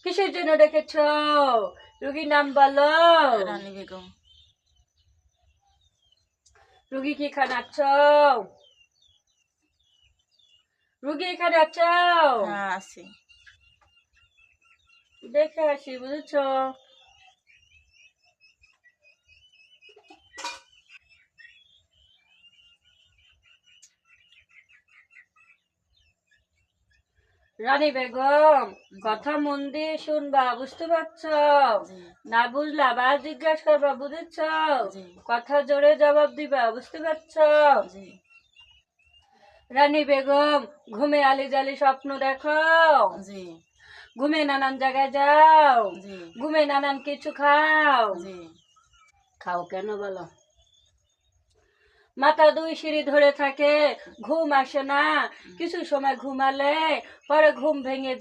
কিসের জন্য ডেকেছ? রুগীর নাম বলো। রানী বেগম। রুগী কি এখানে আছো? রুগী এখানে আছো? হ্যাঁ আছি। দেখে আসি, বুঝেছো? রানী বেগম, কথা মন দিয়ে শুনবা, বুঝতে পারছো? না বুঝলে আবার জিজ্ঞাসা করবা, বুঝেছো? কথা জোরে জবাব দিবা, বুঝতে পারছো? রানী বেগম, ঘুমে আলি জালি স্বপ্ন দেখো? ঘুমে নানান জায়গায় যাও? ঘুমে নানান কিছু খাও? খাও কেন বলো? মাথা দুই সিঁড়ি ধরে থাকে, ঘুম আসে না, কিছু সময় ঘুমালে পরে ঘুম ভেঙে